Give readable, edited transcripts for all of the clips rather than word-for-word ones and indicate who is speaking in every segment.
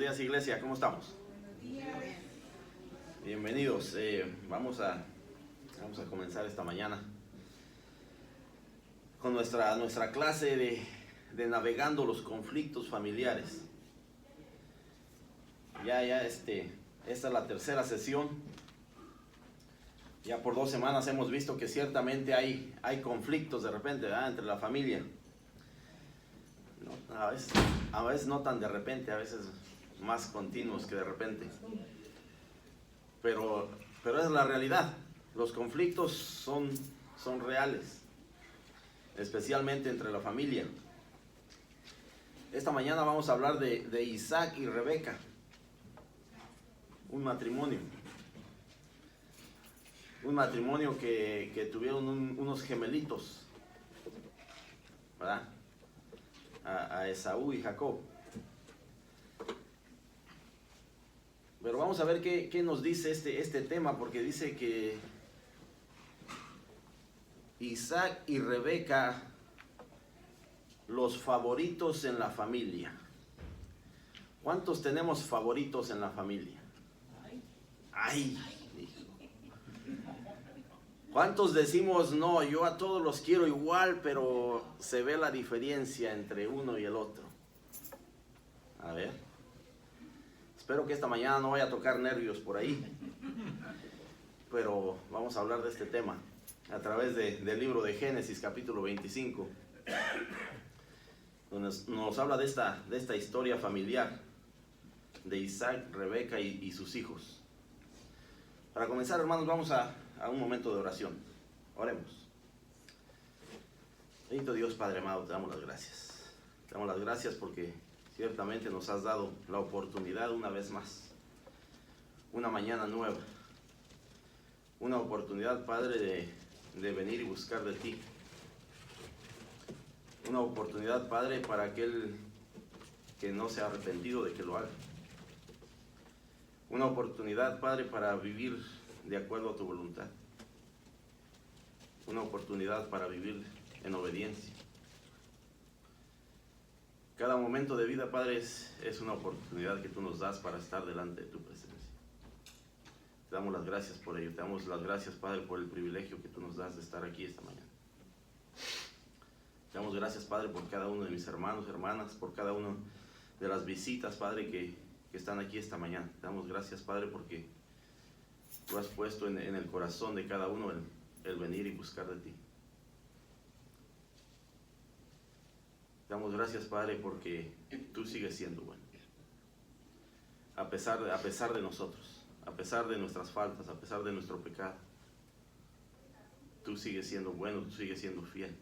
Speaker 1: días, iglesia, ¿cómo estamos?
Speaker 2: Buenos días.
Speaker 1: Bienvenidos. Vamos a comenzar esta mañana con nuestra clase de navegando los conflictos familiares. Esta es la tercera sesión. Ya por 2 semanas hemos visto que ciertamente hay conflictos de repente, ¿verdad?, entre la familia. No, a veces no tan de repente, a veces más continuos que de repente. Pero es la realidad. Los conflictos son reales, especialmente entre la familia. Esta mañana vamos a hablar de Isaac y Rebeca, un matrimonio que tuvieron unos gemelitos, ¿verdad? A Esaú y Jacob. Pero vamos a ver qué nos dice este tema, porque dice que Isaac y Rebeca, los favoritos en la familia. ¿Cuántos tenemos favoritos en la familia? ¡Ay! ¿Cuántos decimos, no, yo a todos los quiero igual, pero se ve la diferencia entre uno y el otro? A ver. Espero que esta mañana no vaya a tocar nervios por ahí. Pero vamos a hablar de este tema a través del libro de Génesis, capítulo 25. Donde nos habla de esta historia familiar de Isaac, Rebeca y sus hijos. Para comenzar, hermanos, vamos a un momento de oración. Oremos. Bendito Dios, Padre amado, te damos las gracias. Te damos las gracias porque ciertamente nos has dado la oportunidad una vez más. Una mañana nueva. Una oportunidad, Padre, de venir y buscar de ti. Una oportunidad, Padre, para aquel que no se ha arrepentido de que lo haga. Una oportunidad, Padre, para vivir de acuerdo a tu voluntad. Una oportunidad para vivir en obediencia. Cada momento de vida, Padre, es una oportunidad que tú nos das para estar delante de tu presencia. Te damos las gracias por ello. Te damos las gracias, Padre, por el privilegio que tú nos das de estar aquí esta mañana. Te damos gracias, Padre, por cada uno de mis hermanos, hermanas, por cada uno de las visitas, Padre, que están aquí esta mañana. Te damos gracias, Padre, porque tú has puesto en el corazón de cada uno el venir y buscar de ti. Te damos gracias, Padre, porque tú sigues siendo bueno. A pesar de nosotros, a pesar de nuestras faltas, a pesar de nuestro pecado, tú sigues siendo bueno, tú sigues siendo fiel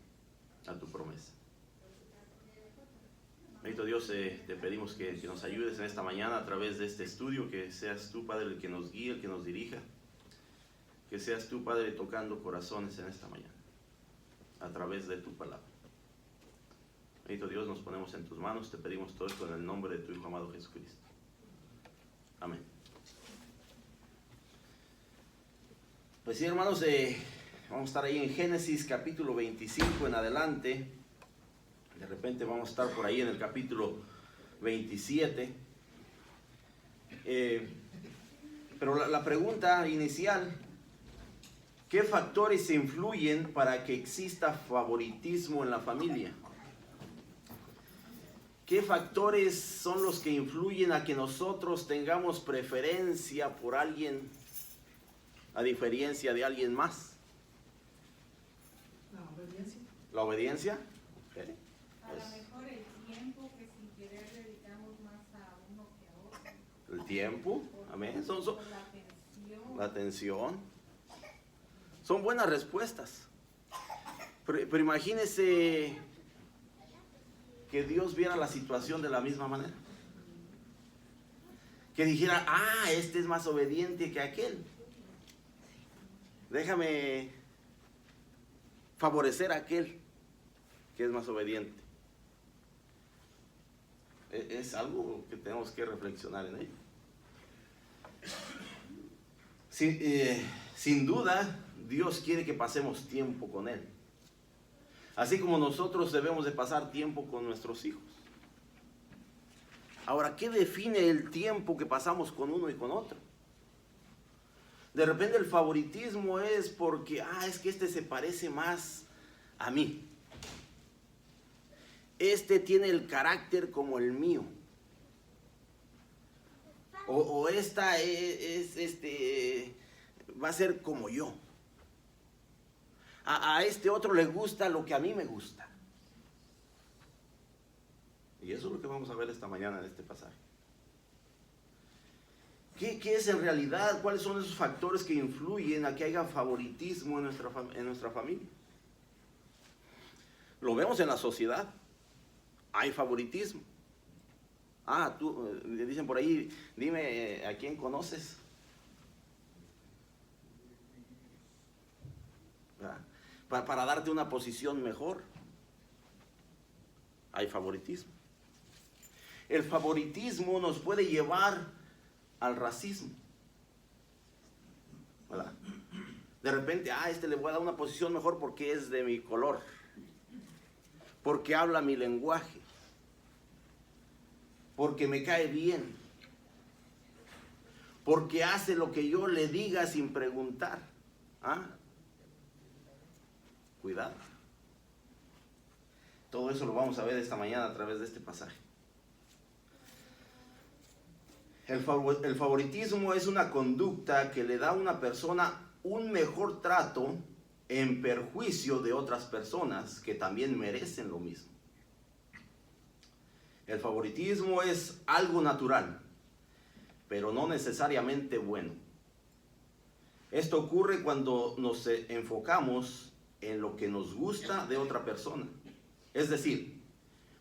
Speaker 1: a tu promesa. Bendito Dios, te pedimos que nos ayudes en esta mañana a través de este estudio, que seas tú, Padre, el que nos guíe, el que nos dirija, que seas tú, Padre, tocando corazones en esta mañana, a través de tu palabra. Bendito Dios, nos ponemos en tus manos, te pedimos todo esto en el nombre de tu Hijo amado Jesucristo. Amén. Pues sí, hermanos, vamos a estar ahí en Génesis capítulo 25 en adelante. De repente vamos a estar por ahí en el capítulo 27. Pero la pregunta inicial, ¿qué factores influyen para que exista favoritismo en la familia? ¿Qué factores son los que influyen a que nosotros tengamos preferencia por alguien a diferencia de alguien más?
Speaker 2: La obediencia.
Speaker 1: ¿La obediencia? Okay.
Speaker 2: A lo mejor el tiempo que sin querer dedicamos más a uno que a otro.
Speaker 1: El tiempo, amén.
Speaker 2: La
Speaker 1: La atención. Son buenas respuestas. Pero imagínese que Dios viera la situación de la misma manera. Que dijera, este es más obediente que aquel. Déjame favorecer a aquel que es más obediente. Es algo que tenemos que reflexionar en ello. Sin duda, Dios quiere que pasemos tiempo con Él. Así como nosotros debemos de pasar tiempo con nuestros hijos. Ahora, ¿qué define el tiempo que pasamos con uno y con otro? De repente el favoritismo es porque, es que este se parece más a mí. Este tiene el carácter como el mío. O esta va a ser como yo. A este otro le gusta lo que a mí me gusta. Y eso es lo que vamos a ver esta mañana en este pasaje. ¿Qué es en realidad? ¿Cuáles son esos factores que influyen a que haya favoritismo en nuestra familia? Lo vemos en la sociedad. Hay favoritismo. Le dicen por ahí, dime a quién conoces. Para darte una posición mejor. Hay favoritismo. El favoritismo nos puede llevar al racismo. ¿Verdad? De repente, le voy a dar una posición mejor porque es de mi color, porque habla mi lenguaje, porque me cae bien, porque hace lo que yo le diga sin preguntar. Cuidado. Todo eso lo vamos a ver esta mañana a través de este pasaje. El favoritismo es una conducta que le da a una persona un mejor trato en perjuicio de otras personas que también merecen lo mismo. El favoritismo es algo natural, pero no necesariamente bueno. Esto ocurre cuando nos enfocamos en lo que nos gusta de otra persona. Es decir,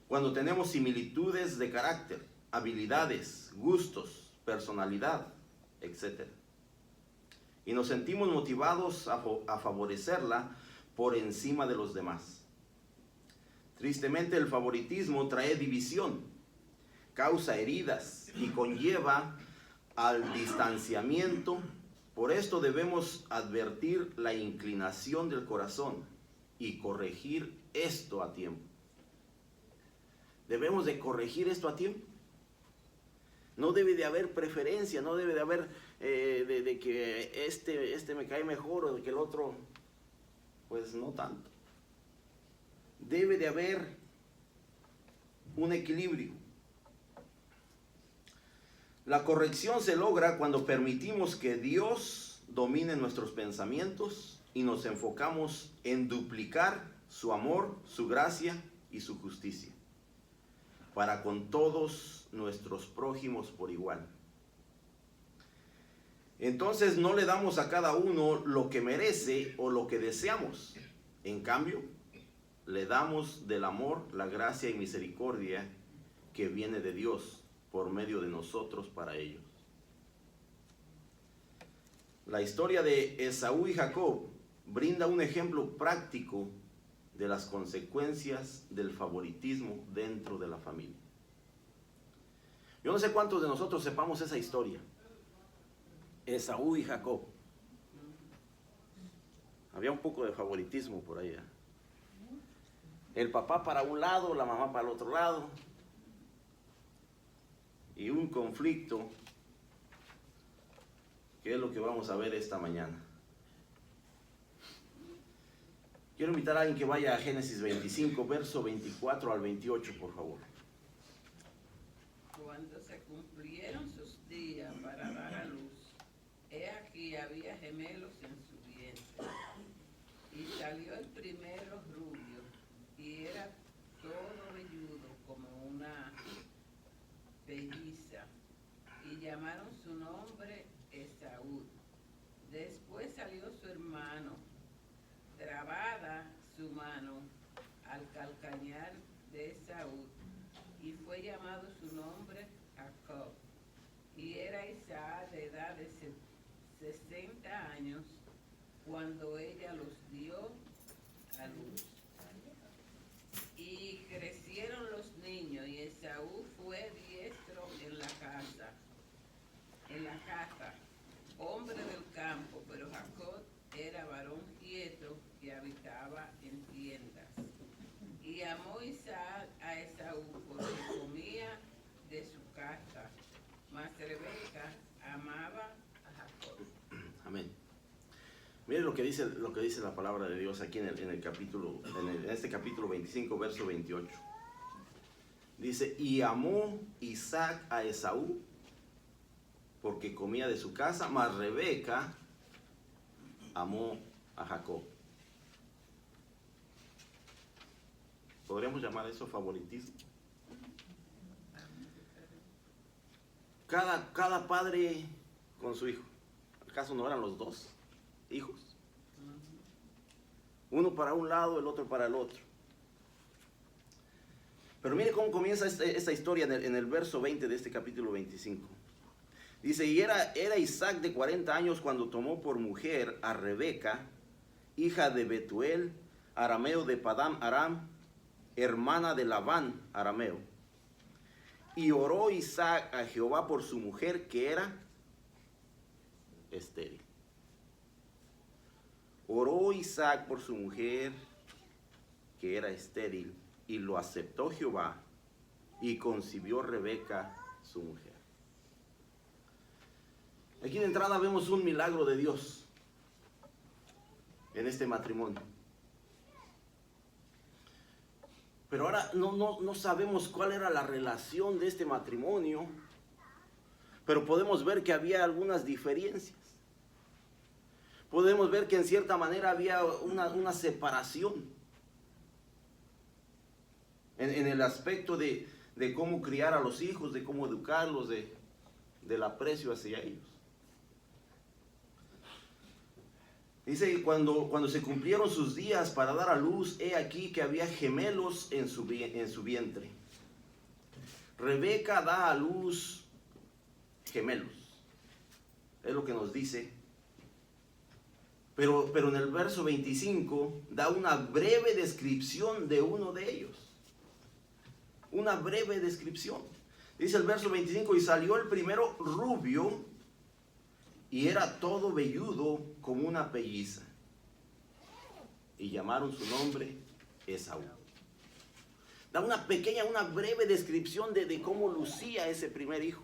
Speaker 1: cuando tenemos similitudes de carácter, habilidades, gustos, personalidad, etc. Y nos sentimos motivados a favorecerla por encima de los demás. Tristemente, el favoritismo trae división, causa heridas y conlleva al distanciamiento. Por esto debemos advertir la inclinación del corazón y corregir esto a tiempo. Debemos de corregir esto a tiempo. No debe de haber preferencia, no debe de haber de que este me cae mejor o de que el otro, pues no tanto. Debe de haber un equilibrio. La corrección se logra cuando permitimos que Dios domine nuestros pensamientos y nos enfocamos en duplicar su amor, su gracia y su justicia para con todos nuestros prójimos por igual. Entonces no le damos a cada uno lo que merece o lo que deseamos. En cambio, le damos del amor, la gracia y misericordia que viene de Dios por medio de nosotros para ellos. La historia de Esaú y Jacob brinda un ejemplo práctico de las consecuencias del favoritismo dentro de la familia. Yo no sé cuántos de nosotros sepamos esa historia. Esaú y Jacob. Había un poco de favoritismo por allá. El papá para un lado, la mamá para el otro lado. Y un conflicto, que es lo que vamos a ver esta mañana. Quiero invitar a alguien que vaya a Génesis 25, verso 24 al 28, por favor.
Speaker 3: Cuando se cumplieron sus días para dar a luz, he aquí había gemelos en su vientre. Y salió el primero rubio, y era todo velludo como una pelliza, y llamaron su nombre Esaú. Después salió su hermano, trabada su mano al calcañar de Esaú, y fue llamado su nombre Jacob. Y era Isaac de edad de 60 años cuando ella los dio a luz. Y crecieron los niños, y Esaú fue diestro en la caza, hombre del campo, pero Jacob era varón quieto que habitaba en tiendas. Y amó Isaac a Esaú porque comía de su
Speaker 1: Mire lo que dice la palabra de Dios aquí en este capítulo 25, verso 28. Dice, y amó Isaac a Esaú porque comía de su casa, mas Rebeca amó a Jacob. ¿Podríamos llamar eso favoritismo? Cada padre con su hijo. ¿Acaso no eran los dos hijos? Uno para un lado, el otro para el otro. Pero mire cómo comienza esta historia en el verso 20 de este capítulo 25. Dice, y era Isaac de 40 años cuando tomó por mujer a Rebeca, hija de Betuel, arameo de Padam Aram, hermana de Labán, arameo. Y oró Isaac a Jehová por su mujer, que era estéril. Oró Isaac por su mujer, que era estéril, y lo aceptó Jehová, y concibió Rebeca, su mujer. Aquí de entrada vemos un milagro de Dios en este matrimonio. Pero ahora no sabemos cuál era la relación de este matrimonio, pero podemos ver que había algunas diferencias. Podemos ver que en cierta manera había una separación en el aspecto de cómo criar a los hijos, de cómo educarlos, del aprecio hacia ellos. Dice, cuando se cumplieron sus días para dar a luz, he aquí que había gemelos en su vientre. Rebeca da a luz gemelos. Es lo que nos dice. Pero en el verso 25 da una breve descripción de uno de ellos. Una breve descripción. Dice el verso 25, y salió el primero rubio, y era todo velludo como una pelliza. Y llamaron su nombre Esaú. Da una breve descripción de cómo lucía ese primer hijo.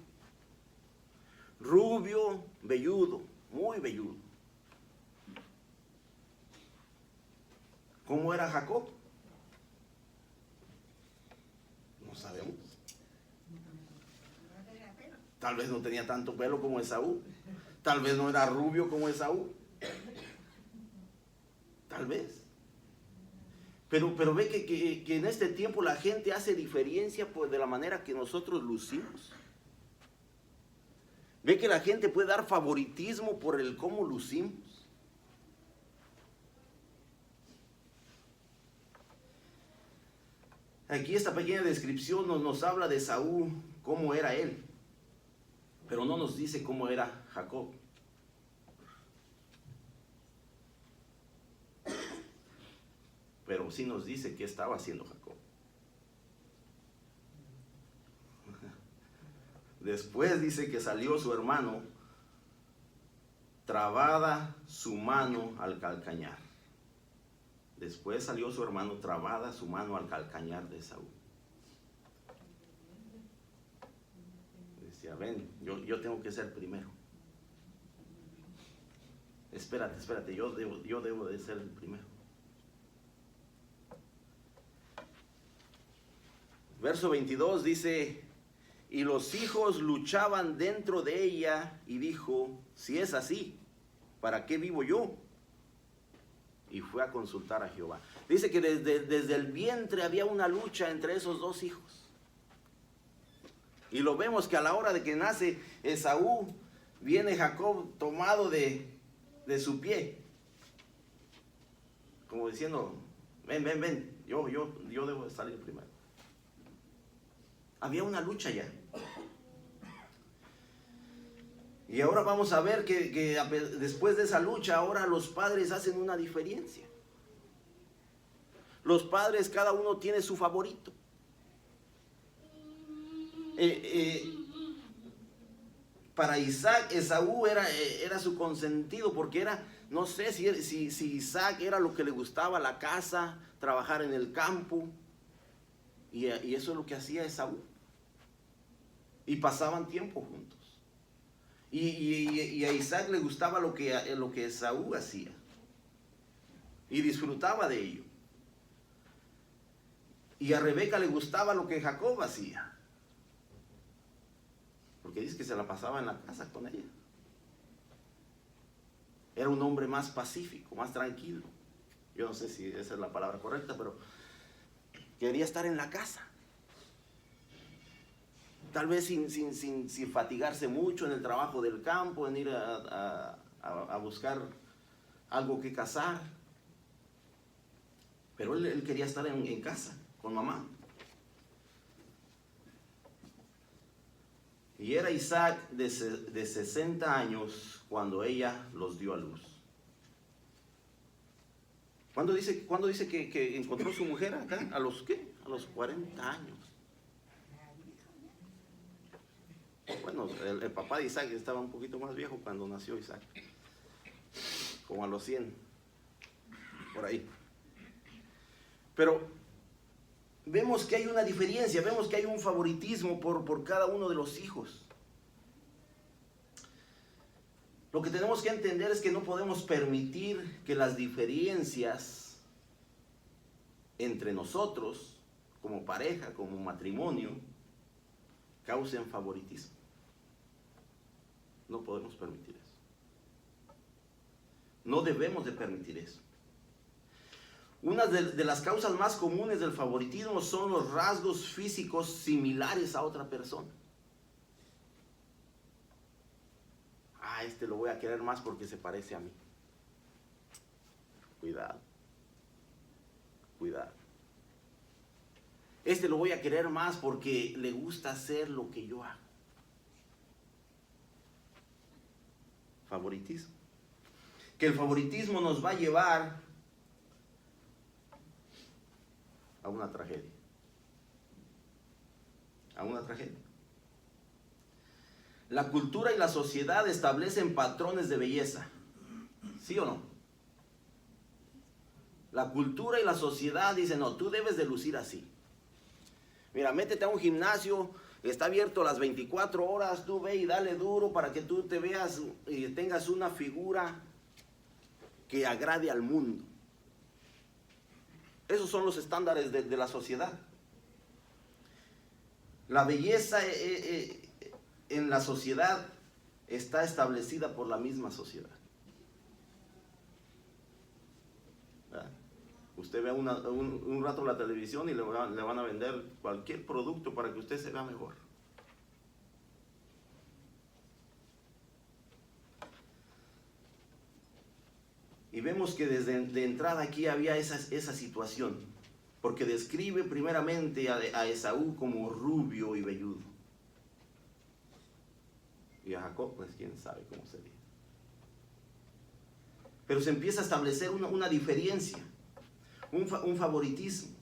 Speaker 1: Rubio, velludo, muy velludo. ¿Cómo era Jacob? No sabemos. Tal vez no tenía tanto pelo como Esaú. Tal vez no era rubio como Esaú. Tal vez. Pero ve que en este tiempo la gente hace diferencia pues, de la manera que nosotros lucimos. Ve que la gente puede dar favoritismo por el cómo lucimos. Aquí esta pequeña descripción nos habla de Esaú, cómo era él. Pero no nos dice cómo era Jacob. Pero sí nos dice qué estaba haciendo Jacob. Después dice que salió su hermano, trabada su mano al calcañar. Después salió su hermano, trabada su mano al calcañar de Esaú. Decía, ven, yo tengo que ser primero. Espérate, yo debo de ser el primero. Verso 22 dice, y los hijos luchaban dentro de ella, y dijo, si es así, ¿para qué vivo yo? Y fue a consultar a Jehová. Dice que desde el vientre había una lucha entre esos dos hijos. Y lo vemos que a la hora de que nace Esaú, viene Jacob tomado de su pie. Como diciendo, ven, yo debo de salir primero. Había una lucha ya. Y ahora vamos a ver que después de esa lucha, ahora los padres hacen una diferencia. Los padres, cada uno tiene su favorito. Para Isaac, Esaú era su consentido, porque no sé si Isaac era lo que le gustaba, la casa, trabajar en el campo. Y eso es lo que hacía Esaú. Y pasaban tiempo juntos. Y a Isaac le gustaba lo que Esaú hacía. y disfrutaba de ello. Y a Rebeca le gustaba lo que Jacob hacía, porque dice que se la pasaba en la casa con ella. Era un hombre más pacífico, más tranquilo. Yo no sé si esa es la palabra correcta, pero quería estar en la casa. Tal vez sin fatigarse mucho en el trabajo del campo, en ir a buscar algo que cazar. Pero él quería estar en casa, con mamá. Y era Isaac de 60 años cuando ella los dio a luz. ¿Cuándo dice que encontró su mujer acá? ¿A los qué? A los 40 años. Bueno, el papá de Isaac estaba un poquito más viejo cuando nació Isaac. Como a los 100. Por ahí. Pero vemos que hay una diferencia, vemos que hay un favoritismo por cada uno de los hijos. Lo que tenemos que entender es que no podemos permitir que las diferencias entre nosotros, como pareja, como matrimonio, causen favoritismo. No podemos permitir eso. No debemos de permitir eso. Una de las causas más comunes del favoritismo son los rasgos físicos similares a otra persona. Este lo voy a querer más porque se parece a mí. Cuidado. Cuidado. Este lo voy a querer más porque le gusta hacer lo que yo hago. Favoritismo. Que el favoritismo nos va a llevar a una tragedia. A una tragedia. La cultura y la sociedad establecen patrones de belleza. ¿Sí o no? La cultura y la sociedad dicen, no, tú debes de lucir así. Mira, métete a un gimnasio, está abierto las 24 horas, tú ve y dale duro para que tú te veas y tengas una figura que agrade al mundo. Esos son los estándares de la sociedad. La belleza en la sociedad está establecida por la misma sociedad. ¿Verdad? Usted ve un rato la televisión y le van a vender cualquier producto para que usted se vea mejor. Y vemos que desde de entrada aquí había esa situación, porque describe primeramente a Esaú como rubio y velludo. Y a Jacob, pues quién sabe cómo sería. Pero se empieza a establecer una diferencia, un favoritismo.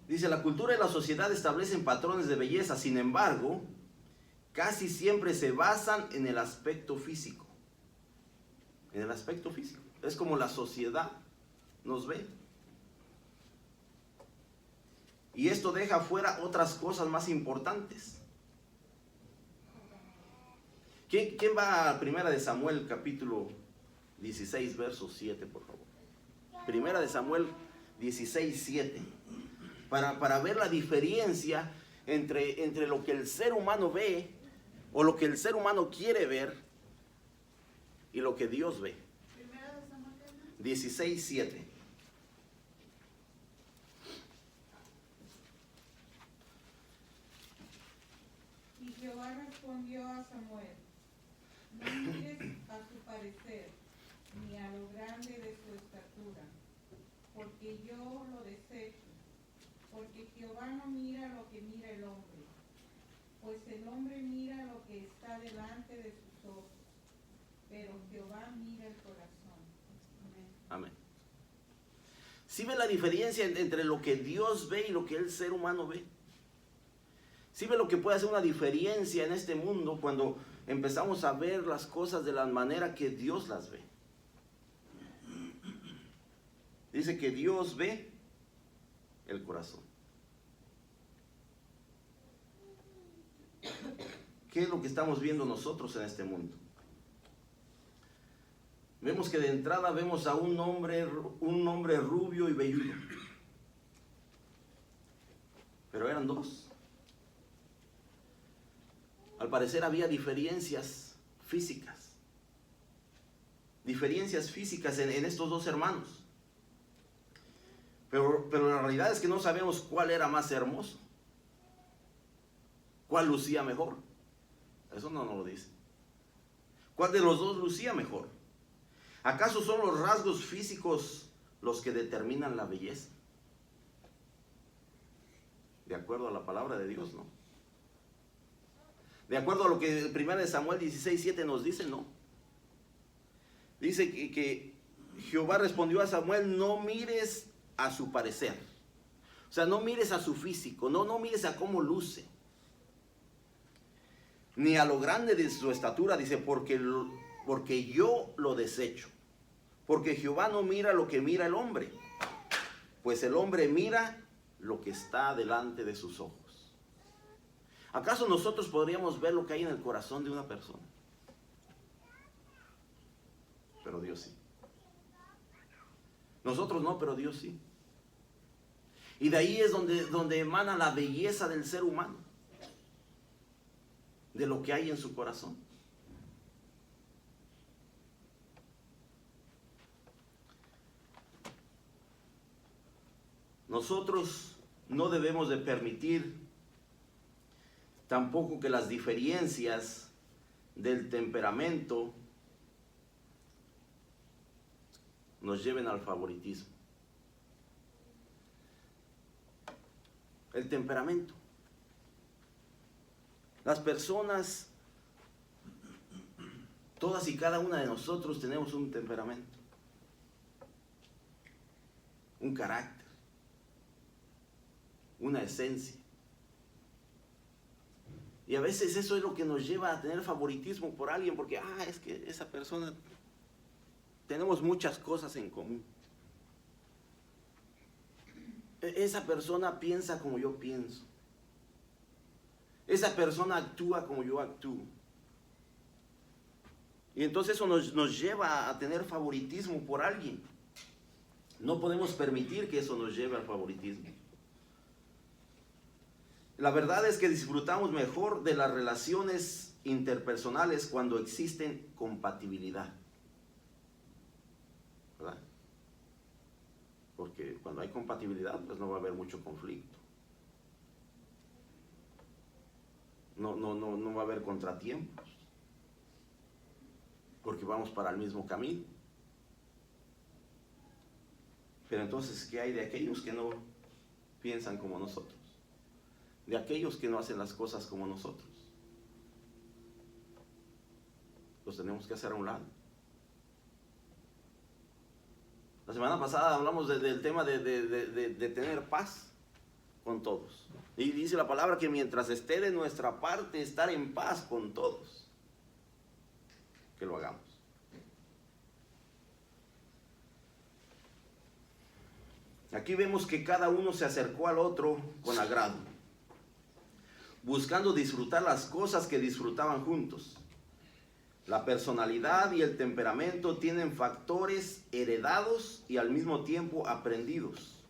Speaker 1: Dice, la cultura y la sociedad establecen patrones de belleza, sin embargo, casi siempre se basan en el aspecto físico. En el aspecto físico. Es como la sociedad nos ve. Y esto deja fuera otras cosas más importantes. ¿Quién va a Primera de Samuel, capítulo 16, verso 7, por favor? Primera de Samuel 16, 7. Para ver la diferencia entre lo que el ser humano ve, o lo que el ser humano quiere ver, y lo que Dios ve. 16, 7.
Speaker 2: Y Jehová respondió a Samuel: no mires a su parecer, ni a lo grande de su estatura, porque yo lo desecho. Porque Jehová no mira lo que mira el hombre, pues el hombre mira lo que está delante de sus ojos, pero Jehová mira el corazón.
Speaker 1: Amén. ¿Sí ve la diferencia entre lo que Dios ve y lo que el ser humano ve? ¿Sí ve lo que puede hacer una diferencia en este mundo cuando empezamos a ver las cosas de la manera que Dios las ve? Dice que Dios ve el corazón. ¿Qué es lo que estamos viendo nosotros en este mundo? vemos que de entrada vemos a un hombre rubio y velludo. Pero eran dos. Al parecer había diferencias físicas. Diferencias físicas en estos dos hermanos. Pero la realidad es que no sabemos cuál era más hermoso. ¿Cuál lucía mejor? Eso no nos lo dice. ¿Cuál de los dos lucía mejor? ¿Acaso son los rasgos físicos los que determinan la belleza? De acuerdo a la palabra de Dios, no. De acuerdo a lo que 1 Samuel 16:7 nos dice, no. Dice que Jehová respondió a Samuel: no mires a su parecer. O sea, no mires a su físico, no mires a cómo luce. Ni a lo grande de su estatura, dice, porque yo lo desecho. Porque Jehová no mira lo que mira el hombre, pues el hombre mira lo que está delante de sus ojos. ¿Acaso nosotros podríamos ver lo que hay en el corazón de una persona? Pero Dios sí. Nosotros no, pero Dios sí. Y de ahí es donde emana la belleza del ser humano, de lo que hay en su corazón. Nosotros no debemos de permitir tampoco que las diferencias del temperamento nos lleven al favoritismo. El temperamento. Las personas, todas y cada una de nosotros tenemos un temperamento, un carácter, una esencia. Y a veces eso es lo que nos lleva a tener favoritismo por alguien, porque es que esa persona, tenemos muchas cosas en común. Esa persona piensa como yo pienso. Esa persona actúa como yo actúo. Y entonces eso nos lleva a tener favoritismo por alguien. No podemos permitir que eso nos lleve al favoritismo. La verdad es que disfrutamos mejor de las relaciones interpersonales cuando existen compatibilidad, ¿verdad? Porque cuando hay compatibilidad, pues no va a haber mucho conflicto. No va a haber contratiempos, porque vamos para el mismo camino. Pero entonces, ¿qué hay de aquellos que no piensan como nosotros? De aquellos que no hacen las cosas como nosotros. Los tenemos que hacer a un lado. La semana pasada hablamos del tema de tener paz con todos. Y dice la palabra que mientras esté de nuestra parte, estar en paz con todos. Que lo hagamos. Aquí vemos que cada uno se acercó al otro con agrado, buscando disfrutar las cosas que disfrutaban juntos. La personalidad y el temperamento tienen factores heredados y al mismo tiempo aprendidos.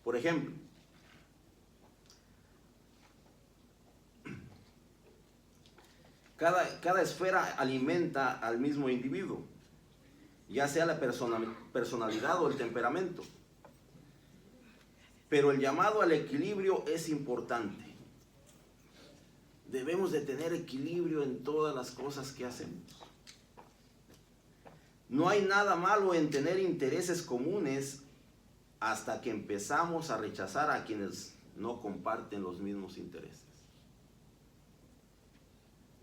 Speaker 1: Por ejemplo, cada esfera alimenta al mismo individuo, ya sea la personalidad o el temperamento. Pero el llamado al equilibrio es importante. Debemos de tener equilibrio en todas las cosas que hacemos. No hay nada malo en tener intereses comunes hasta que empezamos a rechazar a quienes no comparten los mismos intereses.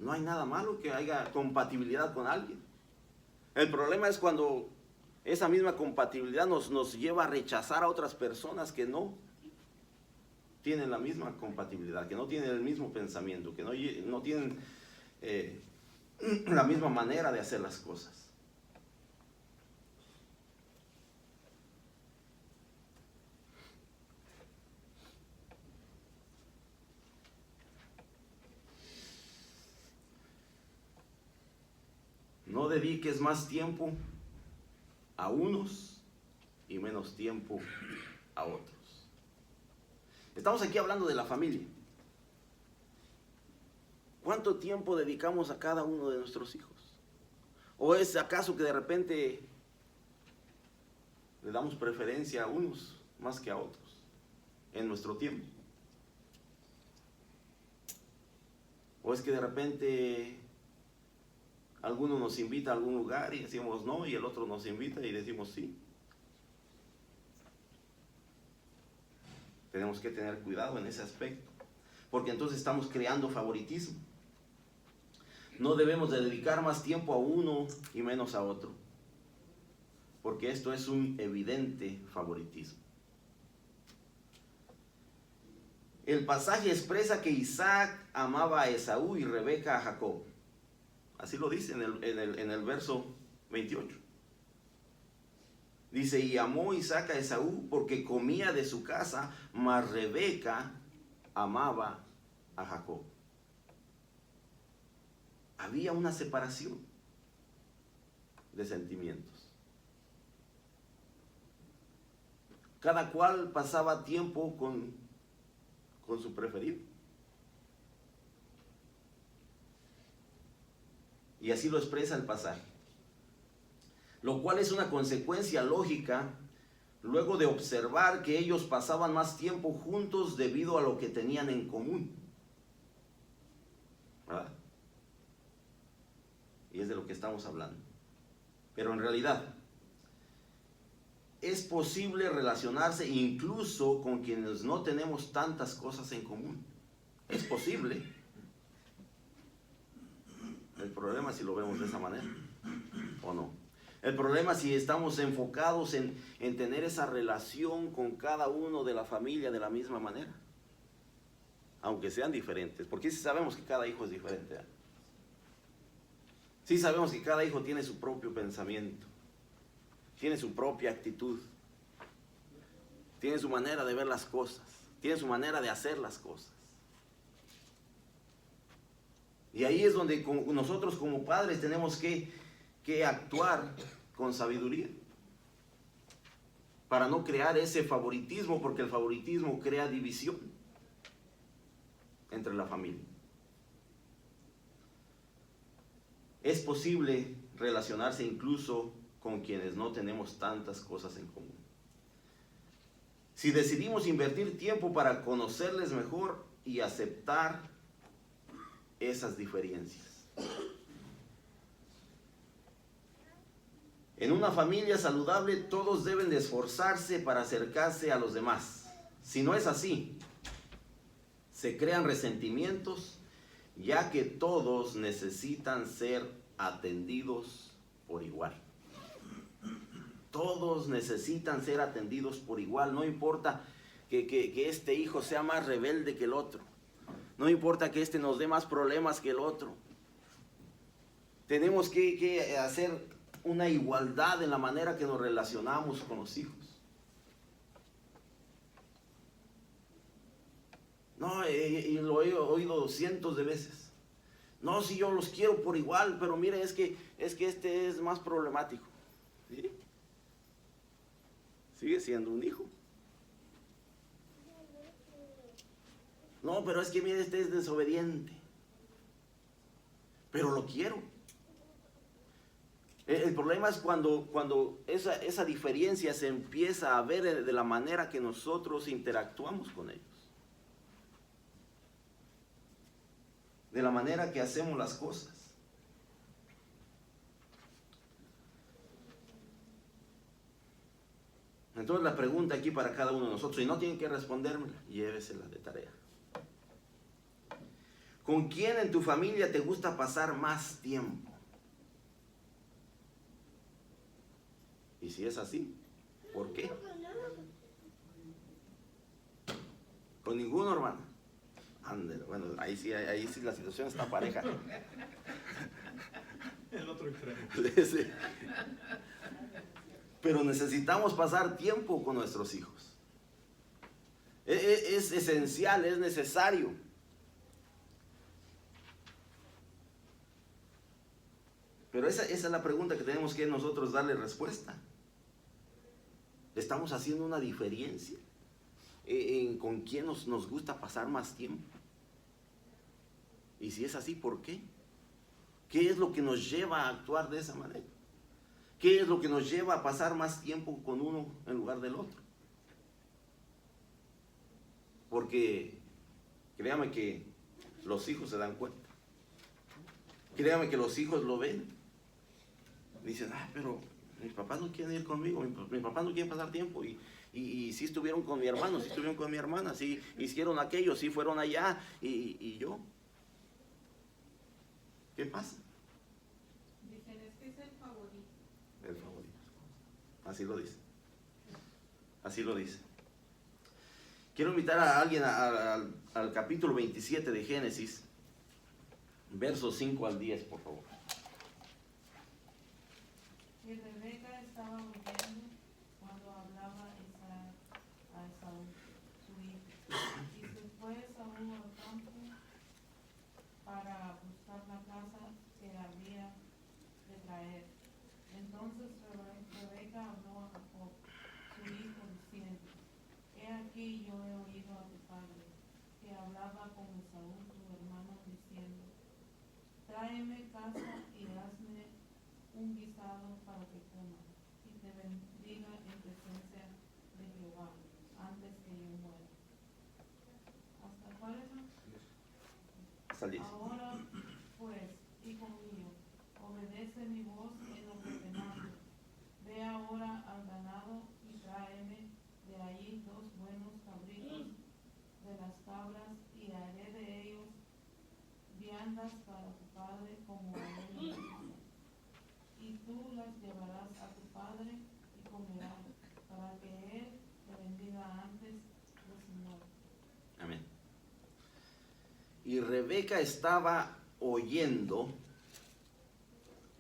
Speaker 1: No hay nada malo que haya compatibilidad con alguien. El problema es cuando esa misma compatibilidad nos lleva a rechazar a otras personas que no tienen la misma compatibilidad, que no tienen el mismo pensamiento, que no tienen la misma manera de hacer las cosas. No dediques más tiempo a unos y menos tiempo a otros. Estamos aquí hablando de la familia. ¿Cuánto tiempo dedicamos a cada uno de nuestros hijos? ¿O es acaso que de repente le damos preferencia a unos más que a otros en nuestro tiempo? ¿O es que de repente alguno nos invita a algún lugar y decimos no, y el otro nos invita y decimos sí? Tenemos que tener cuidado en ese aspecto, porque entonces estamos creando favoritismo. No debemos de dedicar más tiempo a uno y menos a otro, porque esto es un evidente favoritismo. El pasaje expresa que Isaac amaba a Esaú y Rebeca a Jacob. Así lo dice en el verso 28. Dice, y amó Isaac a Esaú porque comía de su casa, mas Rebeca amaba a Jacob. Había una separación de sentimientos. Cada cual pasaba tiempo con su preferido. Y así lo expresa el pasaje. Lo cual es una consecuencia lógica luego de observar que ellos pasaban más tiempo juntos debido a lo que tenían en común. ¿Verdad? Y es de lo que estamos hablando. Pero en realidad, es posible relacionarse incluso con quienes no tenemos tantas cosas en común. Es posible. El problema es si lo vemos de esa manera o no. El problema es si estamos enfocados en tener esa relación con cada uno de la familia de la misma manera, aunque sean diferentes, porque sí sabemos que cada hijo es diferente, ¿eh? Sí sabemos que cada hijo tiene su propio pensamiento, tiene su propia actitud, tiene su manera de ver las cosas, tiene su manera de hacer las cosas. Y ahí es donde nosotros como padres tenemos que actuar con sabiduría para no crear ese favoritismo, porque el favoritismo crea división entre la familia. Es posible relacionarse incluso con quienes no tenemos tantas cosas en común. Si decidimos invertir tiempo para conocerles mejor y aceptar esas diferencias. En una familia saludable todos deben de esforzarse para acercarse a los demás. Si no es así, se crean resentimientos, ya que todos necesitan ser atendidos por igual. Todos necesitan ser atendidos por igual. No importa que este hijo sea más rebelde que el otro. No importa que este nos dé más problemas que el otro. Tenemos que hacer una igualdad en la manera que nos relacionamos con los hijos. No, y lo he oído cientos de veces. No, si yo los quiero por igual, pero mire, es que este es más problemático. ¿Sí? Sigue siendo un hijo. No, pero es que mire, este es desobediente. Pero lo quiero. El problema es cuando esa diferencia se empieza a ver de la manera que nosotros interactuamos con ellos. De la manera que hacemos las cosas. Entonces la pregunta aquí para cada uno de nosotros, y no tienen que respondérmela, llévesela de tarea. ¿Con quién en tu familia te gusta pasar más tiempo? Y si es así, ¿por qué? Con ninguno, hermano. Ándale, bueno, ahí sí la situación está pareja.
Speaker 4: El otro extremo.
Speaker 1: Sí. Pero necesitamos pasar tiempo con nuestros hijos. Es esencial, es necesario. Pero esa es la pregunta que tenemos que nosotros darle respuesta. ¿Estamos haciendo una diferencia con quién nos gusta pasar más tiempo? Y si es así, ¿por qué? ¿Qué es lo que nos lleva a actuar de esa manera? ¿Qué es lo que nos lleva a pasar más tiempo con uno en lugar del otro? Porque créame que los hijos se dan cuenta. Créame que los hijos lo ven. Dicen, pero mis papás no quieren ir conmigo, mis papás no quieren pasar tiempo. Y sí estuvieron con mi hermano, sí estuvieron con mi hermana, sí hicieron aquello, sí fueron allá. ¿Y yo? ¿Qué pasa?
Speaker 2: Dicen, es que es el favorito.
Speaker 1: El favorito. Así lo dice. Así lo dice. Quiero invitar a alguien al capítulo 27 de Génesis, versos 5 al 10, por favor.
Speaker 2: Y Rebeca estaba oyendo cuando hablaba Isaac a Esaú, su hijo. Y se fue Esaú al campo para buscar la casa que había de traer. Entonces Rebeca habló a Jacob, su hijo, diciendo, he aquí yo he oído a tu padre, que hablaba con Esaú, tu hermano, diciendo, tráeme casa y hazme un guisado para que coma, y te bendiga en presencia de Jehová, antes que yo muera. ¿Hasta cuál es?
Speaker 1: Hasta el 10.
Speaker 2: Ahora, pues, hijo mío, obedece mi voz en lo que te mando. Ve ahora al ganado y tráeme de allí 2 buenos cabritos de las cabras, y haré de ellos viandas para tu padre como a él le gusta. Y tú las llevarás a tu padre y comerá, para que él te bendiga antes de su muerte.
Speaker 1: Amén. Y Rebeca estaba oyendo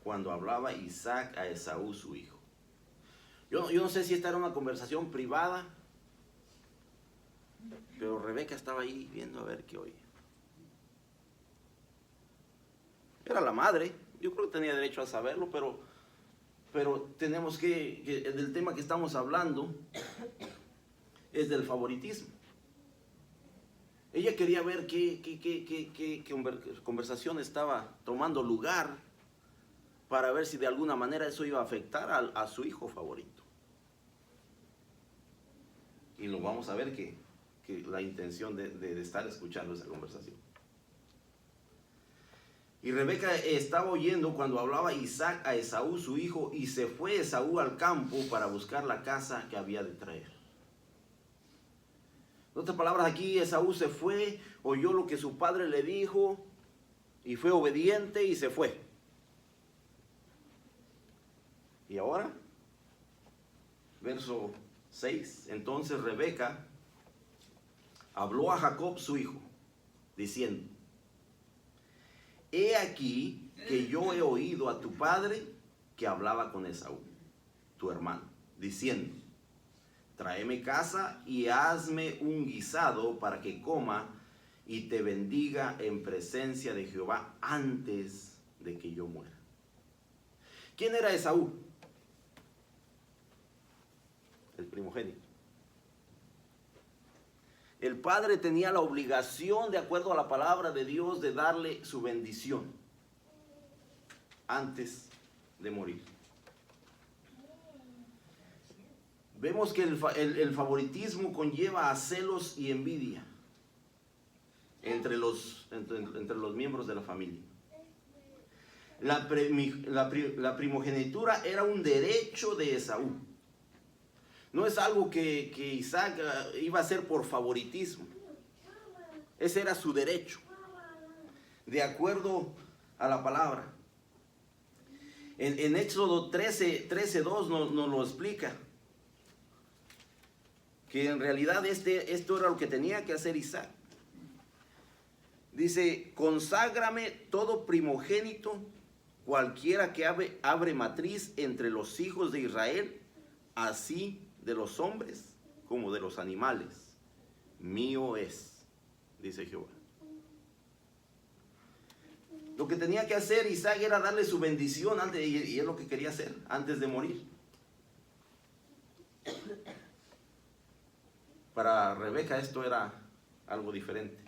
Speaker 1: cuando hablaba Isaac a Esaú, su hijo. Yo no sé si esta era una conversación privada, pero Rebeca estaba ahí viendo a ver qué oía. Era la madre, yo creo que tenía derecho a saberlo, pero tenemos que del tema que estamos hablando es del favoritismo. Ella quería ver qué conversación estaba tomando lugar para ver si de alguna manera eso iba a afectar a su hijo favorito. Y lo vamos a ver que la intención de estar escuchando esa conversación. Y Rebeca estaba oyendo cuando hablaba Isaac a Esaú, su hijo, y se fue Esaú al campo para buscar la casa que había de traer. En otras palabras, aquí Esaú se fue, oyó lo que su padre le dijo, y fue obediente y se fue. Y ahora, verso 6, entonces Rebeca habló a Jacob su hijo, diciendo, he aquí que yo he oído a tu padre que hablaba con Esaú, tu hermano, diciendo, tráeme casa y hazme un guisado para que coma y te bendiga en presencia de Jehová antes de que yo muera. ¿Quién era Esaú? El primogénito. El padre tenía la obligación, de acuerdo a la palabra de Dios, de darle su bendición antes de morir. Vemos que el favoritismo conlleva a celos y envidia entre los miembros de la familia. La primogenitura era un derecho de Esaú. No es algo que Isaac iba a hacer por favoritismo. Ese era su derecho, de acuerdo a la palabra. En Éxodo 13:2 nos lo explica. Que en realidad esto era lo que tenía que hacer Isaac. Dice, conságrame todo primogénito, cualquiera que abre matriz entre los hijos de Israel, así de los hombres como de los animales. Mío es, dice Jehová. Lo que tenía que hacer Isaac era darle su bendición antes, y es lo que quería hacer antes de morir. Para Rebeca esto era algo diferente.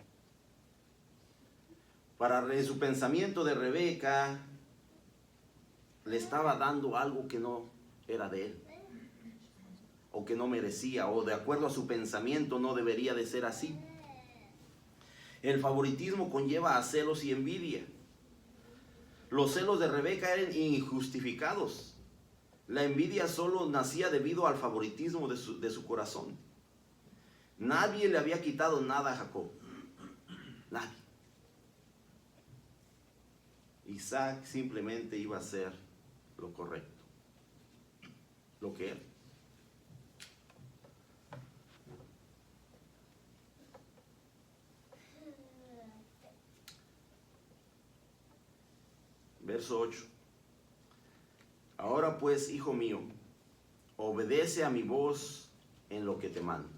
Speaker 1: En su pensamiento de Rebeca, le estaba dando algo que no era de él, o que no merecía, o de acuerdo a su pensamiento no debería de ser así. El favoritismo conlleva a celos y envidia. Los celos de Rebeca eran injustificados. La envidia solo nacía debido al favoritismo de su corazón. Nadie le había quitado nada a Jacob. Nadie. Isaac simplemente iba a hacer lo correcto, lo que era. Verso 8. Ahora pues, hijo mío, obedece a mi voz en lo que te mando.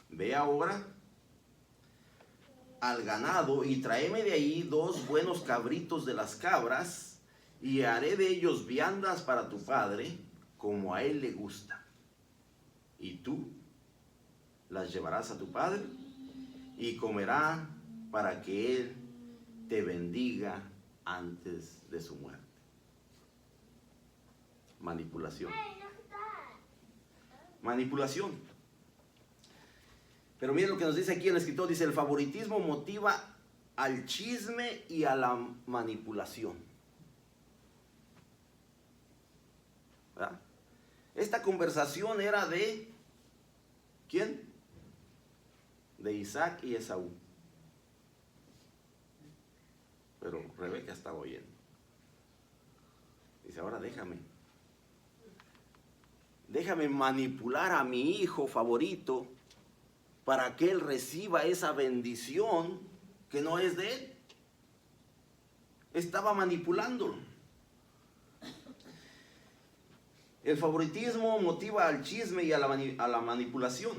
Speaker 1: Ve ahora al ganado y tráeme de ahí 2 buenos cabritos de las cabras, y haré de ellos viandas para tu padre, como a él le gusta. Y tú las llevarás a tu padre, y comerá para que él te bendiga antes de su muerte. Manipulación. Manipulación. Pero miren lo que nos dice aquí el escritor, dice: el favoritismo motiva al chisme y a la manipulación. ¿Verdad? Esta conversación era de ¿quién? De Isaac y Esaú. Pero Rebeca estaba oyendo. Dice: ahora déjame manipular a mi hijo favorito para que él reciba esa bendición que no es de él. Estaba manipulándolo. El favoritismo motiva al chisme y a la manipulación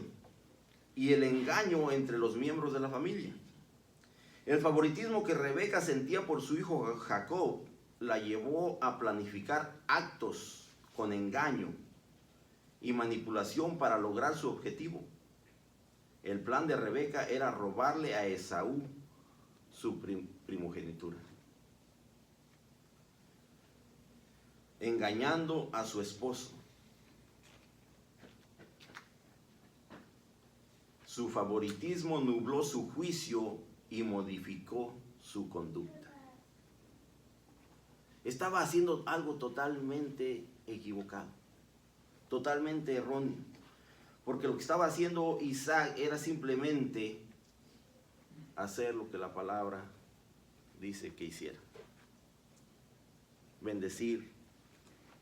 Speaker 1: y el engaño entre los miembros de la familia. El favoritismo que Rebeca sentía por su hijo Jacob la llevó a planificar actos con engaño y manipulación para lograr su objetivo. El plan de Rebeca era robarle a Esaú su primogenitura, engañando a su esposo. Su favoritismo nubló su juicio y modificó su conducta. Estaba haciendo algo totalmente equivocado, totalmente erróneo, porque lo que estaba haciendo Isaac era simplemente hacer lo que la palabra dice que hiciera: bendecir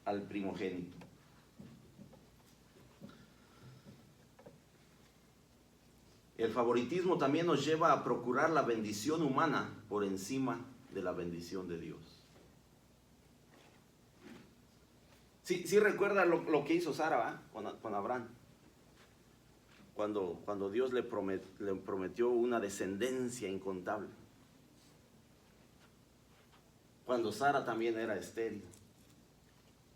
Speaker 1: al primogénito. El favoritismo también nos lleva a procurar la bendición humana por encima de la bendición de Dios. Sí recuerda lo que hizo Sara, ¿va? Con Abraham. Cuando Dios le prometió una descendencia incontable. Cuando Sara también era estéril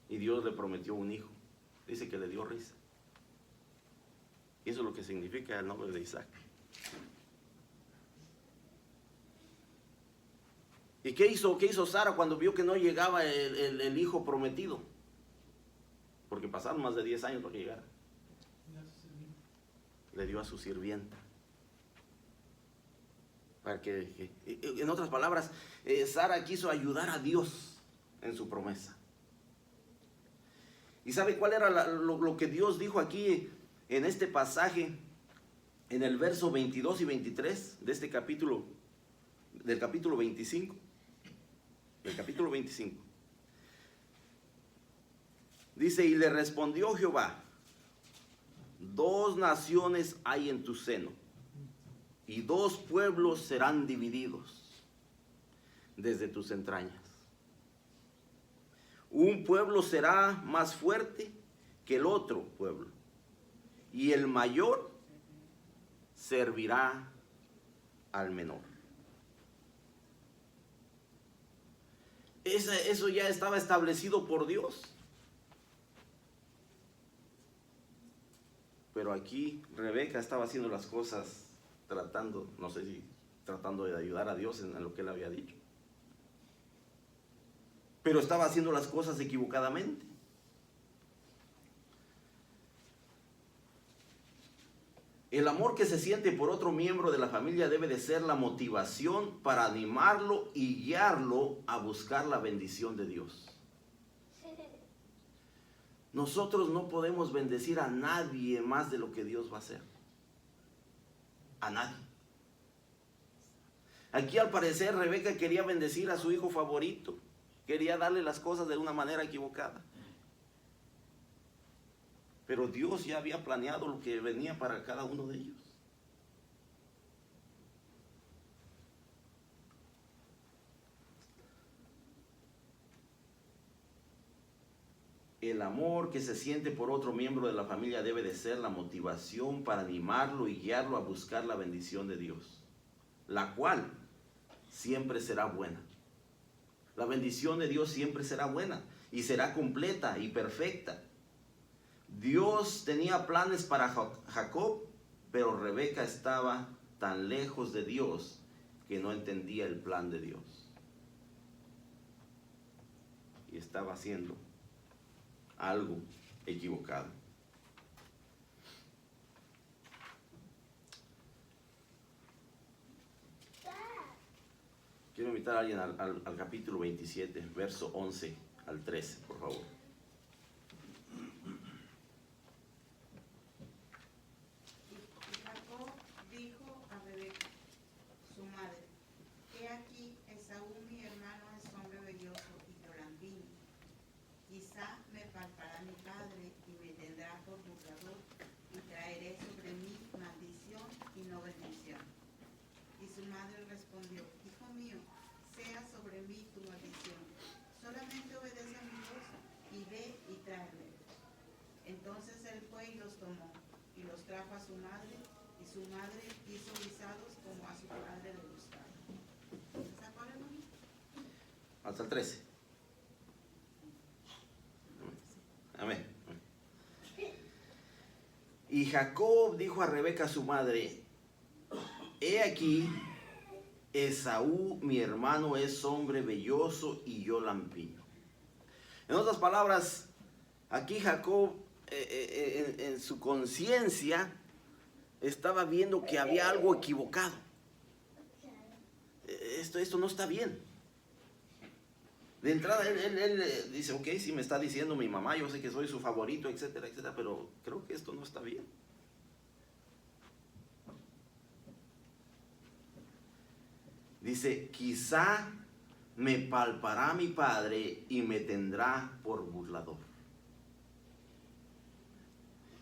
Speaker 1: y Dios le prometió un hijo. Dice que le dio risa. Y eso es lo que significa el nombre de Isaac. ¿Y qué hizo Sara cuando vio que no llegaba el hijo prometido? Porque pasaron más de 10 años para que llegara. Le dio a su sirvienta. Para que, en otras palabras, Sara quiso ayudar a Dios en su promesa. ¿Y sabe cuál era lo que Dios dijo aquí en este pasaje, en el verso 22 y 23 de este capítulo, del capítulo 25? Del capítulo 25. Dice: y le respondió Jehová: 2 naciones hay en tu seno, y 2 pueblos serán divididos desde tus entrañas. Un pueblo será más fuerte que el otro pueblo, y el mayor servirá al menor. Eso ya estaba establecido por Dios. Pero aquí Rebeca estaba haciendo las cosas tratando, no sé si tratando de ayudar a Dios en lo que él había dicho. Pero estaba haciendo las cosas equivocadamente. El amor que se siente por otro miembro de la familia debe de ser la motivación para animarlo y guiarlo a buscar la bendición de Dios. Nosotros no podemos bendecir a nadie más de lo que Dios va a hacer. A nadie. Aquí al parecer Rebeca quería bendecir a su hijo favorito. Quería darle las cosas de una manera equivocada. Pero Dios ya había planeado lo que venía para cada uno de ellos. El amor que se siente por otro miembro de la familia debe de ser la motivación para animarlo y guiarlo a buscar la bendición de Dios, la cual siempre será buena. La bendición de Dios siempre será buena y será completa y perfecta. Dios tenía planes para Jacob, pero Rebeca estaba tan lejos de Dios que no entendía el plan de Dios. Y estaba haciendo algo equivocado. Quiero invitar a alguien al capítulo 27, verso 11 al 13, por favor.
Speaker 2: Y Jacob dijo a Rebeca, su madre: he aquí, Esaú mi hermano es hombre velloso y violantino. Quizá me palpará mi padre y me tendrá por burlador, y traeré sobre mí maldición y no bendición. Y su madre respondió: hijo mío, sea sobre mí tu maldición. Solamente obedece a mi voz y ve y tráeme. Entonces él fue y los tomó y los trajo a su madre, y su madre hizo guisados como a su padre le gustaba. ¿Se acuerdan, hermano?
Speaker 1: Hasta el 13. Amén. Y Jacob dijo a Rebeca su madre: he aquí, Esaú mi hermano es hombre velloso y yo lampiño. En otras palabras, aquí Jacob en su conciencia estaba viendo que había algo equivocado. Esto no está bien. De entrada él dice: ok, si me está diciendo mi mamá, yo sé que soy su favorito, etcétera, etcétera, pero creo que esto no está bien. Dice: quizá me palpará mi padre y me tendrá por burlador.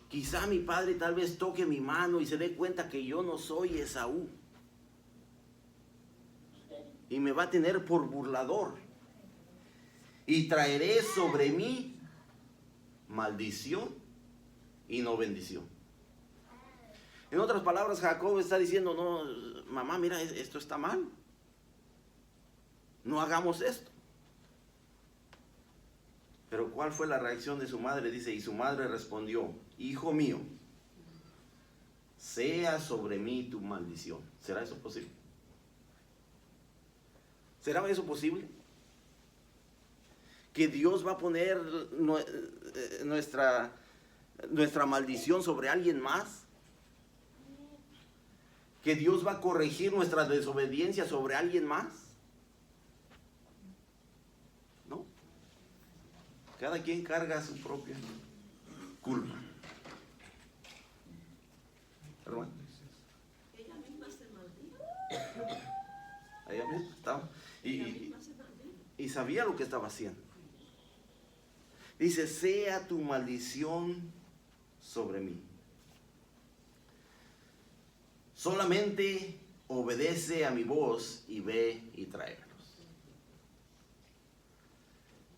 Speaker 1: Quizá mi padre tal vez toque mi mano y se dé cuenta que yo no soy Esaú. Y me va a tener por burlador. Y traeré sobre mí maldición y no bendición. En otras palabras, Jacob está diciendo: no, mamá, mira, esto está mal. No hagamos esto. Pero ¿cuál fue la reacción de su madre? Dice: y su madre respondió: hijo mío, sea sobre mí tu maldición. ¿Será eso posible? ¿Será eso posible? Que Dios va a poner nuestra maldición sobre alguien más. Que Dios va a corregir nuestra desobediencia sobre alguien más. No. Cada quien carga su propia culpa. Hermano.
Speaker 4: Ella misma se maldijo.
Speaker 1: Ella misma estaba. Y sabía lo que estaba haciendo. Dice: sea tu maldición sobre mí. Solamente obedece a mi voz y ve y tráemelos.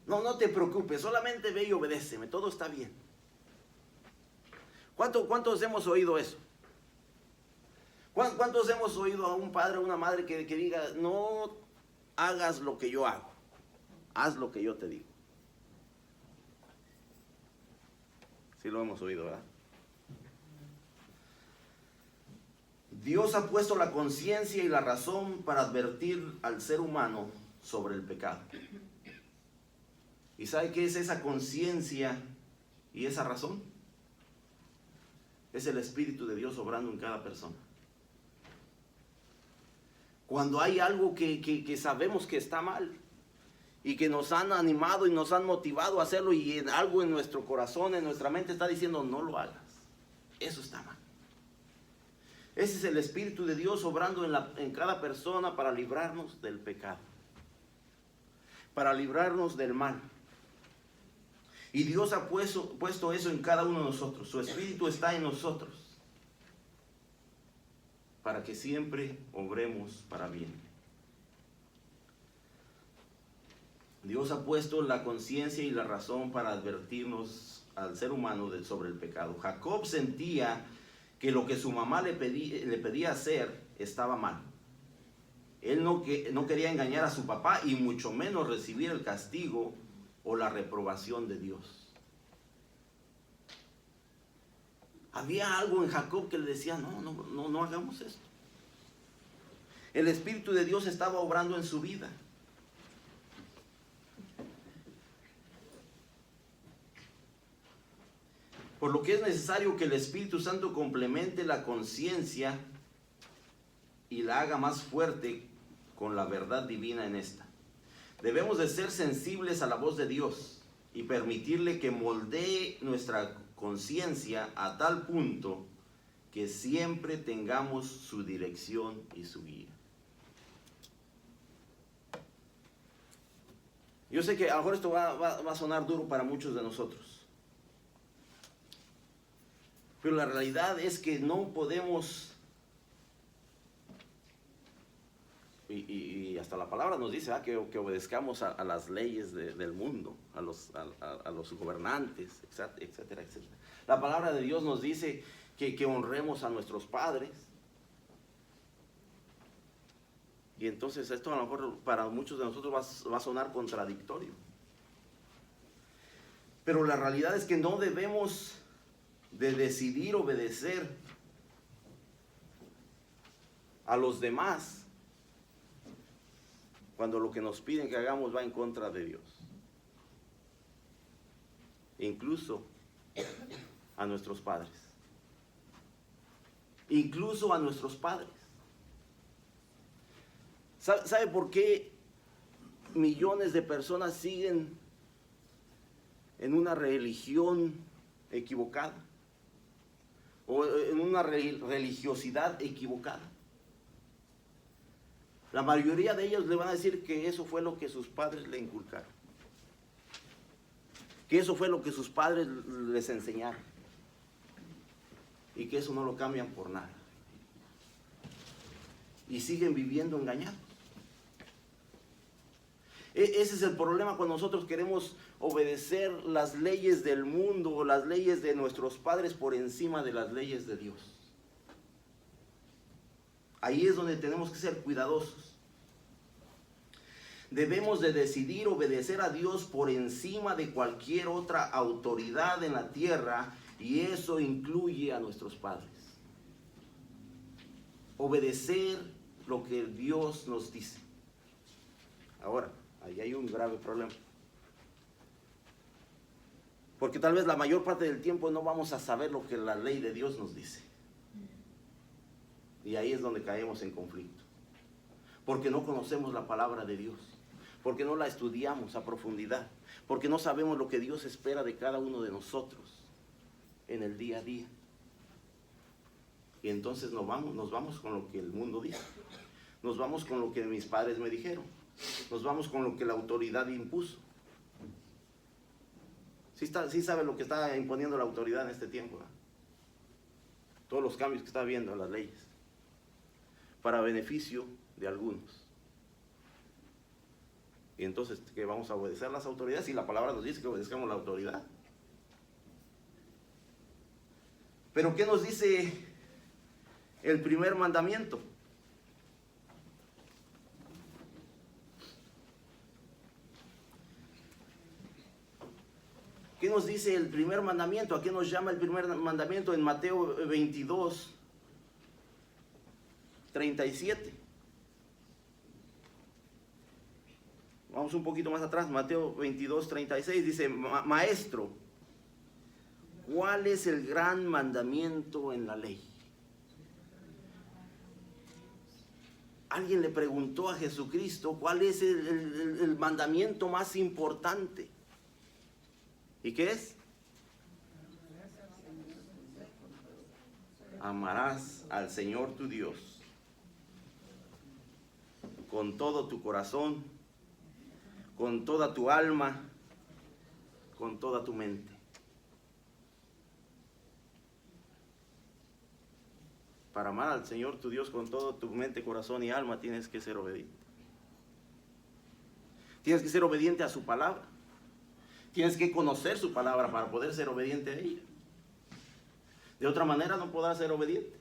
Speaker 1: No te preocupes, solamente ve y obedéceme, todo está bien. ¿Cuántos hemos oído eso? ¿Cuántos hemos oído a un padre o una madre que diga: no hagas lo que yo hago, haz lo que yo te digo. Sí lo hemos oído, ¿verdad? Dios ha puesto la conciencia y la razón para advertir al ser humano sobre el pecado. ¿Y sabe qué es esa conciencia y esa razón? Es el Espíritu de Dios obrando en cada persona. Cuando hay algo que sabemos que está mal y que nos han animado y nos han motivado a hacerlo, y algo en nuestro corazón, en nuestra mente está diciendo no lo hagas, eso está mal. Ese es el Espíritu de Dios obrando en cada persona para librarnos del pecado, para librarnos del mal. Y Dios ha puesto eso en cada uno de nosotros. Su Espíritu está en nosotros para que siempre obremos para bien. Dios ha puesto la conciencia y la razón para advertirnos al ser humano sobre el pecado. Jacob sentía que lo que su mamá le pedía hacer estaba mal. Él no quería engañar a su papá y mucho menos recibir el castigo o la reprobación de Dios. Había algo en Jacob que le decía, no hagamos esto. El Espíritu de Dios estaba obrando en su vida. Por lo que es necesario que el Espíritu Santo complemente la conciencia y la haga más fuerte con la verdad divina en esta. Debemos de ser sensibles a la voz de Dios y permitirle que moldee nuestra conciencia a tal punto que siempre tengamos su dirección y su guía. Yo sé que a lo mejor esto va a sonar duro para muchos de nosotros. Pero la realidad es que no podemos, y hasta la palabra nos dice que obedezcamos a las leyes del mundo, a los gobernantes, etcétera, etcétera. La palabra de Dios nos dice que honremos a nuestros padres. Y entonces esto a lo mejor para muchos de nosotros va a sonar contradictorio. Pero la realidad es que no debemos de decidir obedecer a los demás cuando lo que nos piden que hagamos va en contra de Dios. Incluso a nuestros padres. Incluso a nuestros padres. ¿Sabe por qué millones de personas siguen en una religión equivocada? O en una religiosidad equivocada. La mayoría de ellos le van a decir que eso fue lo que sus padres le inculcaron, que eso fue lo que sus padres les enseñaron y que eso no lo cambian por nada, y siguen viviendo engañados. Ese es el problema cuando nosotros queremos obedecer las leyes del mundo o las leyes de nuestros padres por encima de las leyes de Dios. Ahí es donde tenemos que ser cuidadosos. Debemos de decidir obedecer a Dios por encima de cualquier otra autoridad en la tierra, y eso incluye a nuestros padres. Obedecer lo que Dios nos dice. Ahora, ahí hay un grave problema. Porque tal vez la mayor parte del tiempo no vamos a saber lo que la ley de Dios nos dice. Y ahí es donde caemos en conflicto. Porque no conocemos la palabra de Dios. Porque no la estudiamos a profundidad. Porque no sabemos lo que Dios espera de cada uno de nosotros en el día a día. Y entonces nos vamos con lo que el mundo dice. Nos vamos con lo que mis padres me dijeron. Nos vamos con lo que la autoridad impuso. Sí sabe lo que está imponiendo la autoridad en este tiempo, ¿no? Todos los cambios que está habiendo en las leyes para beneficio de algunos. Y entonces, ¿qué vamos a obedecer las autoridades? Y la palabra nos dice que obedezcamos la autoridad. Pero ¿qué nos dice el primer mandamiento? ¿Qué nos dice el primer mandamiento? ¿A qué nos llama el primer mandamiento en Mateo 22, 37? Vamos un poquito más atrás, Mateo 22, 36, dice, maestro, ¿cuál es el gran mandamiento en la ley? Alguien le preguntó a Jesucristo cuál es el mandamiento más importante. ¿Y qué es? Amarás al Señor tu Dios con todo tu corazón, con toda tu alma, con toda tu mente. Para amar al Señor tu Dios con todo tu mente, corazón y alma, tienes que ser obediente. Tienes que ser obediente a su palabra. Tienes que conocer su palabra para poder ser obediente a ella. De otra manera no podrás ser obediente.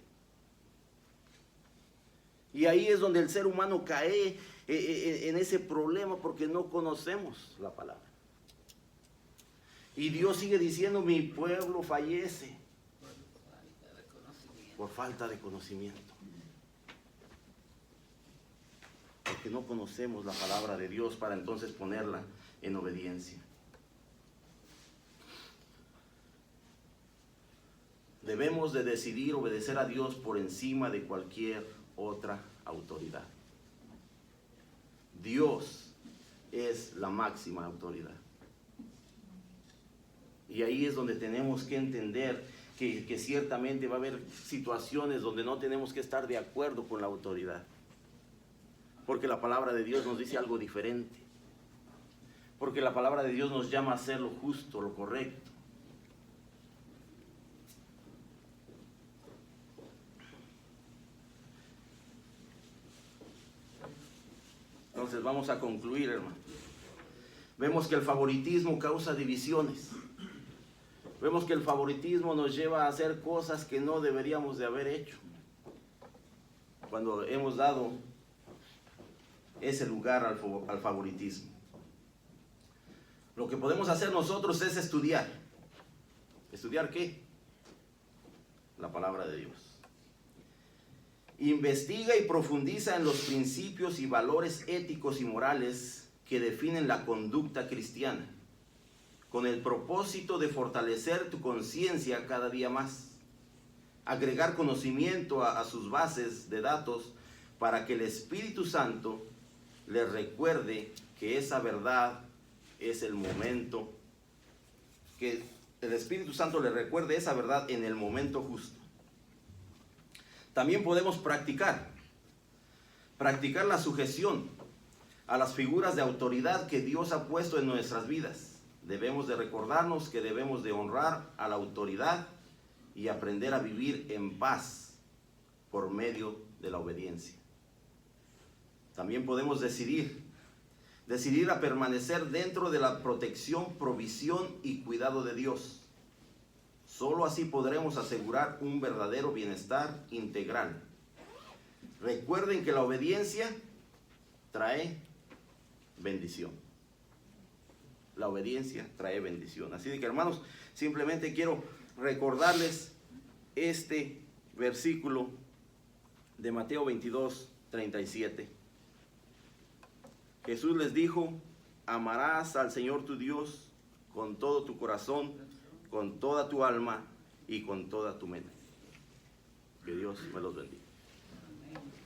Speaker 1: Y ahí es donde el ser humano cae en ese problema porque no conocemos la palabra. Y Dios sigue diciendo, mi pueblo fallece por falta de conocimiento. Porque no conocemos la palabra de Dios para entonces ponerla en obediencia. Debemos de decidir obedecer a Dios por encima de cualquier otra autoridad. Dios es la máxima autoridad. Y ahí es donde tenemos que entender que ciertamente va a haber situaciones donde no tenemos que estar de acuerdo con la autoridad. Porque la palabra de Dios nos dice algo diferente. Porque la palabra de Dios nos llama a hacer lo justo, lo correcto. Entonces vamos a concluir, hermano. Vemos que el favoritismo causa divisiones. Vemos que el favoritismo nos lleva a hacer cosas que no deberíamos de haber hecho. Cuando hemos dado ese lugar al favoritismo. Lo que podemos hacer nosotros es estudiar. ¿Estudiar qué? La palabra de Dios. Investiga y profundiza en los principios y valores éticos y morales que definen la conducta cristiana, con el propósito de fortalecer tu conciencia cada día más, agregar conocimiento a sus bases de datos para que el Espíritu Santo le recuerde que esa verdad es el momento, que el Espíritu Santo le recuerde esa verdad en el momento justo. También podemos practicar la sujeción a las figuras de autoridad que Dios ha puesto en nuestras vidas. Debemos de recordarnos que debemos de honrar a la autoridad y aprender a vivir en paz por medio de la obediencia. También podemos decidir a permanecer dentro de la protección, provisión y cuidado de Dios. Solo así podremos asegurar un verdadero bienestar integral. Recuerden que la obediencia trae bendición. La obediencia trae bendición. Así que, hermanos, simplemente quiero recordarles este versículo de Mateo 22, 37. Jesús les dijo, amarás al Señor tu Dios con todo tu corazón, con toda tu alma y con toda tu mente. Que Dios me los bendiga.
Speaker 3: Amén.